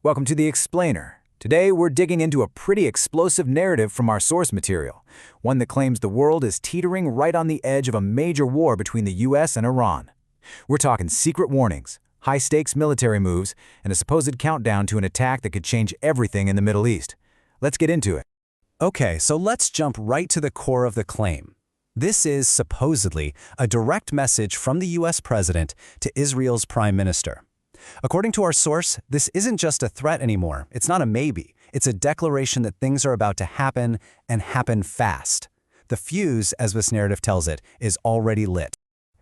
Welcome to The Explainer. Today, we're digging into a pretty explosive narrative from our source material, one that claims the world is teetering right on the edge of a major war between the US and Iran. We're talking secret warnings, high-stakes military moves, and a supposed countdown to an attack that could change everything in the Middle East. Let's get into it. Okay, so let's jump right to the core of the claim. This is supposedly a direct message from the US president to Israel's prime minister. According to our source, this isn't just a threat anymore. It's not a maybe. It's a declaration that things are about to happen and happen fast. The fuse, as this narrative tells it, is already lit.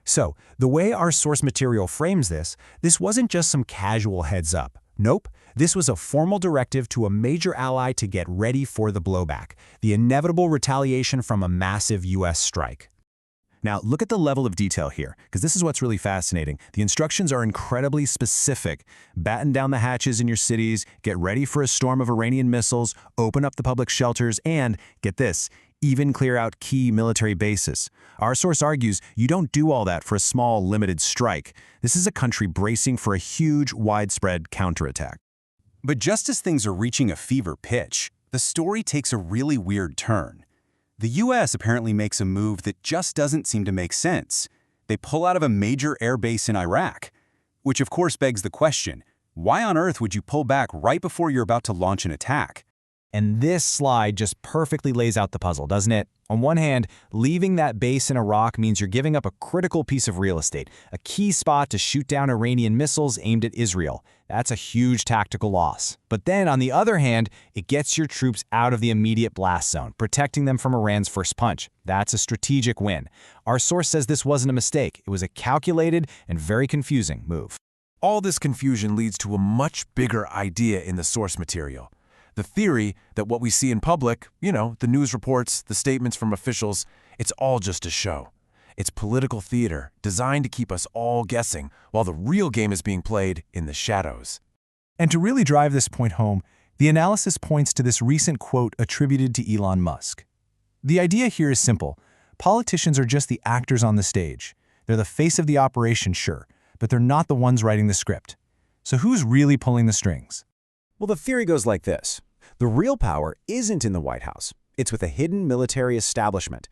So, the way our source material frames this wasn't just some casual heads up. Nope, this was a formal directive to a major ally to get ready for the blowback, the inevitable retaliation from a massive US strike. Now, look at the level of detail here, because this is what's really fascinating. The instructions are incredibly specific. Batten down the hatches in your cities, get ready for a storm of Iranian missiles, open up the public shelters, and, get this, even clear out key military bases. Our source argues you don't do all that for a small, limited strike. This is a country bracing for a huge, widespread counterattack. But just as things are reaching a fever pitch, the story takes a really weird turn. The US apparently makes a move that just doesn't seem to make sense. They pull out of a major airbase in Iraq, which of course begs the question, why on earth would you pull back right before you're about to launch an attack? And this slide just perfectly lays out the puzzle, doesn't it? On one hand, leaving that base in Iraq means you're giving up a critical piece of real estate, a key spot to shoot down Iranian missiles aimed at Israel. That's a huge tactical loss. But then, on the other hand, it gets your troops out of the immediate blast zone, protecting them from Iran's first punch. That's a strategic win. Our source says this wasn't a mistake. It was a calculated and very confusing move. All this confusion leads to a much bigger idea in the source material. The theory that what we see in public, the news reports, the statements from officials, it's all just a show. It's political theater designed to keep us all guessing while the real game is being played in the shadows. And to really drive this point home, the analysis points to this recent quote attributed to Elon Musk. The idea here is simple. Politicians are just the actors on the stage. They're the face of the operation, sure, but they're not the ones writing the script. So who's really pulling the strings? Well, the theory goes like this. The real power isn't in the White House. It's with a hidden military establishment.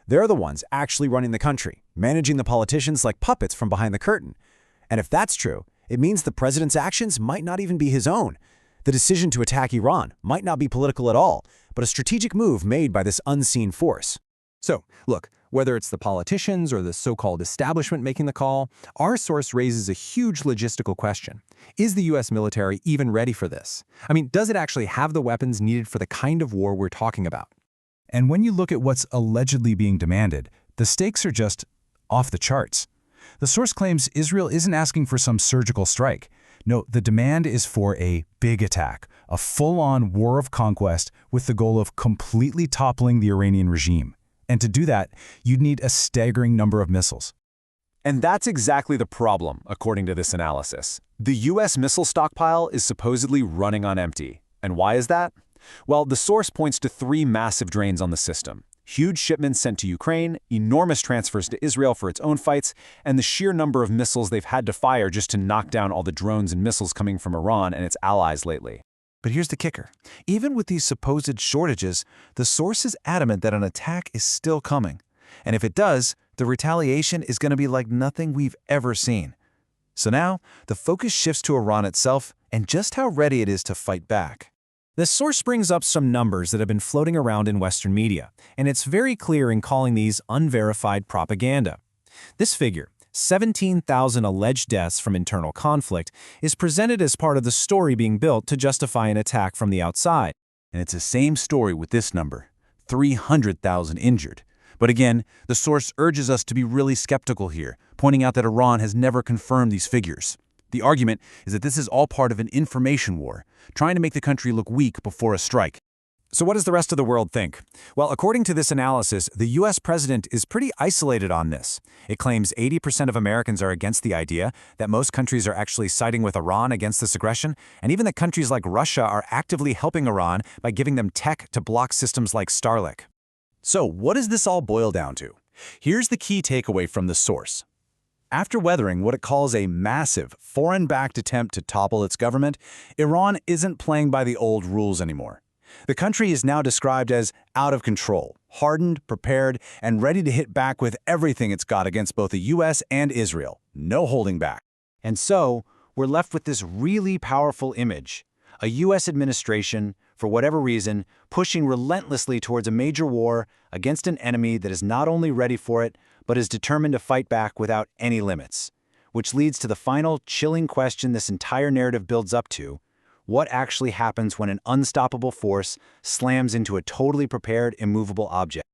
They're the ones actually running the country, managing the politicians like puppets from behind the curtain. And if that's true, it means the president's actions might not even be his own. The decision to attack Iran might not be political at all, but a strategic move made by this unseen force. So, look, whether it's the politicians or the so-called establishment making the call, our source raises a huge logistical question. Is the US military even ready for this? I mean, does it actually have the weapons needed for the kind of war we're talking about? And when you look at what's allegedly being demanded, the stakes are just off the charts. The source claims Israel isn't asking for some surgical strike. No, the demand is for a big attack, a full-on war of conquest with the goal of completely toppling the Iranian regime. And to do that, you'd need a staggering number of missiles. And that's exactly the problem, according to this analysis. The US missile stockpile is supposedly running on empty. And why is that? Well, the source points to three massive drains on the system. Huge shipments sent to Ukraine, enormous transfers to Israel for its own fights, and the sheer number of missiles they've had to fire just to knock down all the drones and missiles coming from Iran and its allies lately. But here's the kicker. Even with these supposed shortages, the source is adamant that an attack is still coming. And if it does, the retaliation is going to be like nothing we've ever seen. So now, the focus shifts to Iran itself and just how ready it is to fight back. The source brings up some numbers that have been floating around in Western media, and it's very clear in calling these unverified propaganda. This figure, 17,000 alleged deaths from internal conflict, is presented as part of the story being built to justify an attack from the outside. And it's the same story with this number, 300,000 injured. But again, the source urges us to be really skeptical here, pointing out that Iran has never confirmed these figures. The argument is that this is all part of an information war, trying to make the country look weak before a strike. So what does the rest of the world think? Well, according to this analysis, the US president is pretty isolated on this. It claims 80% of Americans are against the idea, that most countries are actually siding with Iran against this aggression, and even that countries like Russia are actively helping Iran by giving them tech to block systems like Starlink. So what does this all boil down to? Here's the key takeaway from the source. After weathering what it calls a massive, foreign-backed attempt to topple its government, Iran isn't playing by the old rules anymore. The country is now described as out of control, hardened, prepared, and ready to hit back with everything it's got against both the US and Israel. No holding back. And so, we're left with this really powerful image. A US administration, for whatever reason, pushing relentlessly towards a major war against an enemy that is not only ready for it, but is determined to fight back without any limits. Which leads to the final, chilling question this entire narrative builds up to: what actually happens when an unstoppable force slams into a totally prepared, immovable object?